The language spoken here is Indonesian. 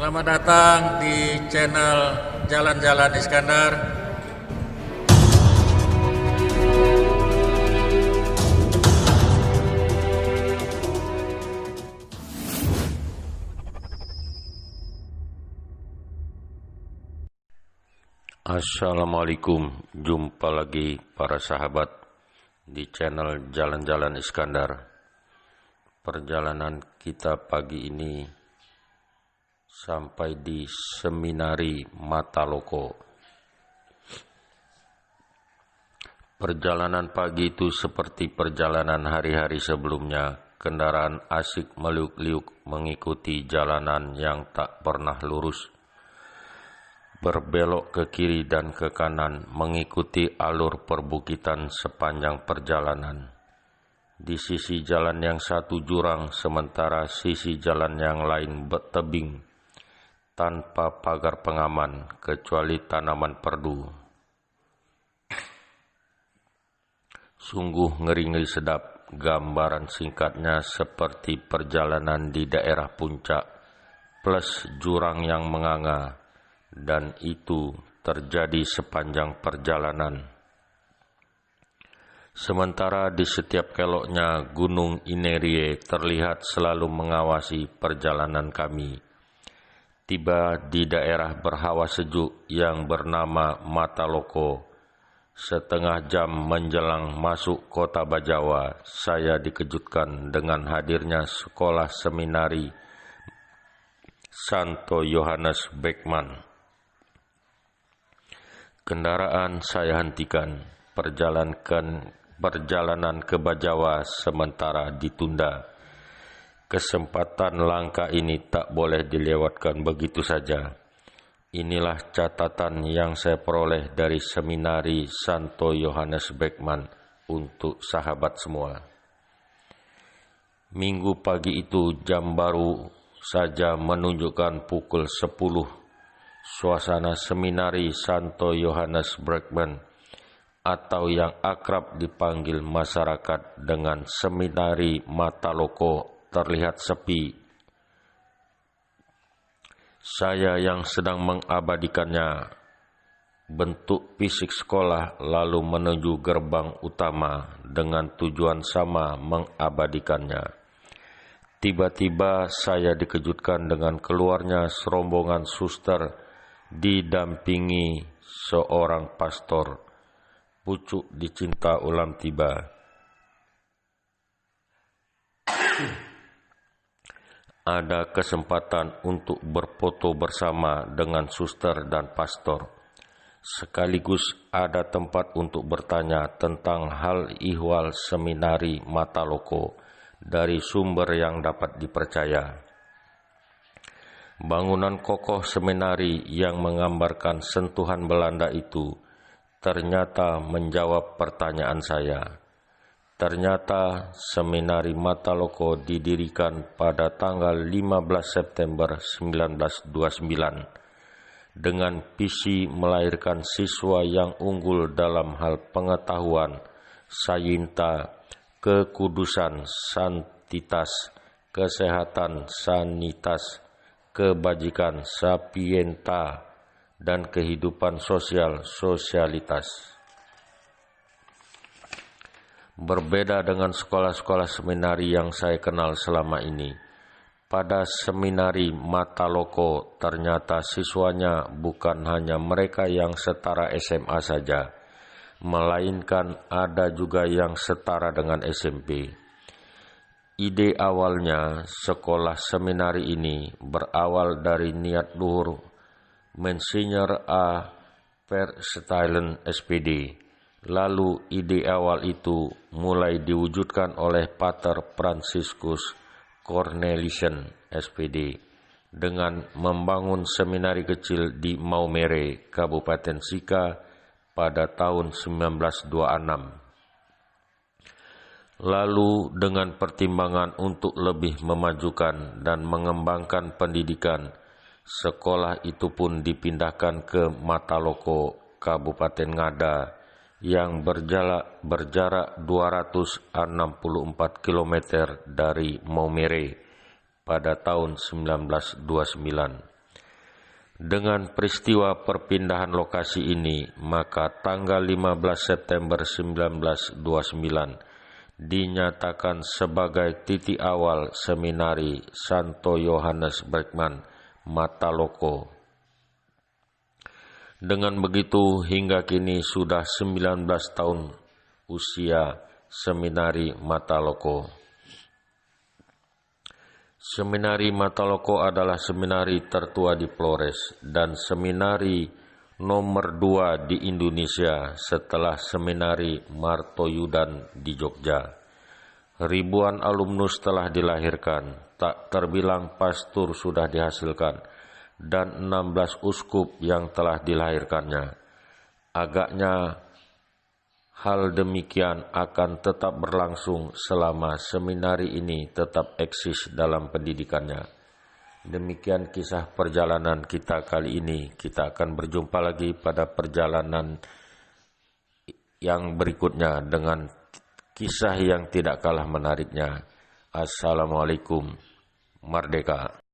Selamat datang di channel Jalan-Jalan Iskandar. Assalamualaikum, jumpa lagi para sahabat di channel Jalan-Jalan Iskandar. Perjalanan kita pagi ini sampai di Seminari Mataloko. Perjalanan pagi itu seperti perjalanan hari-hari sebelumnya. Kendaraan asik meliuk-liuk mengikuti jalanan yang tak pernah lurus. Berbelok ke kiri dan ke kanan mengikuti alur perbukitan sepanjang perjalanan. Di sisi jalan yang satu jurang, sementara sisi jalan yang lain bertebing, tanpa pagar pengaman kecuali tanaman perdu. Sungguh ngeri-ngeri sedap, gambaran singkatnya seperti perjalanan di daerah puncak plus jurang yang menganga, dan itu terjadi sepanjang perjalanan. Sementara di setiap keloknya Gunung Inerie terlihat selalu mengawasi perjalanan kami. Tiba di daerah berhawa sejuk yang bernama Mataloko. Setengah jam menjelang masuk kota Bajawa, saya dikejutkan dengan hadirnya sekolah seminari Santo Yohanes Beckman. Kendaraan saya hentikan, perjalanan ke Bajawa sementara ditunda. Kesempatan langka ini tak boleh dilewatkan begitu saja. Inilah catatan yang saya peroleh dari Seminari Santo Yohanes Beckman untuk sahabat semua. Minggu pagi itu jam baru saja menunjukkan pukul 10. Suasana Seminari Santo Yohanes Beckman atau yang akrab dipanggil masyarakat dengan Seminari Mataloko terlihat sepi. Saya yang sedang mengabadikannya bentuk fisik sekolah lalu menuju gerbang utama dengan tujuan sama mengabadikannya. Tiba-tiba saya dikejutkan dengan keluarnya serombongan suster didampingi seorang pastor. Pucuk dicinta ulam tiba. Ada kesempatan untuk berfoto bersama dengan suster dan pastor. Sekaligus ada tempat untuk bertanya tentang hal ihwal Seminari Mataloko dari sumber yang dapat dipercaya. Bangunan kokoh seminari yang menggambarkan sentuhan Belanda itu ternyata menjawab pertanyaan saya. Ternyata Seminari Mataloko didirikan pada tanggal 15 September 1929 dengan visi melahirkan siswa yang unggul dalam hal pengetahuan, sayinta, kekudusan, santitas, kesehatan, sanitas, kebajikan, sapienta, dan kehidupan sosial, sosialitas. Berbeda dengan sekolah-sekolah seminari yang saya kenal selama ini, pada Seminari Mataloko ternyata siswanya bukan hanya mereka yang setara SMA saja, melainkan ada juga yang setara dengan SMP. Ide awalnya sekolah seminari ini berawal dari niat luhur Monsignor A. Versteylen SPD. Lalu ide awal itu mulai diwujudkan oleh Pater Franciscus Cornelissen SPD dengan membangun seminari kecil di Maumere, Kabupaten Sika pada tahun 1926. Lalu dengan pertimbangan untuk lebih memajukan dan mengembangkan pendidikan, sekolah itu pun dipindahkan ke Mataloko, Kabupaten Ngada, yang berjarak 264 km dari Maumere pada tahun 1929. Dengan peristiwa perpindahan lokasi ini, maka tanggal 15 September 1929 dinyatakan sebagai titik awal seminari Santo Yohanes Bergman Mataloko. Dengan begitu, hingga kini sudah 19 tahun usia seminari Mataloko. Seminari Mataloko adalah seminari tertua di Flores dan seminari nomor 2 di Indonesia setelah seminari Martoyudan di Jogja. Ribuan alumnus telah dilahirkan, tak terbilang pastor sudah dihasilkan, dan 16 uskup yang telah dilahirkannya. Agaknya hal demikian akan tetap berlangsung selama seminari ini tetap eksis dalam pendidikannya. Demikian kisah perjalanan kita kali ini. Kita akan berjumpa lagi pada perjalanan yang berikutnya dengan kisah yang tidak kalah menariknya. Assalamualaikum. Merdeka.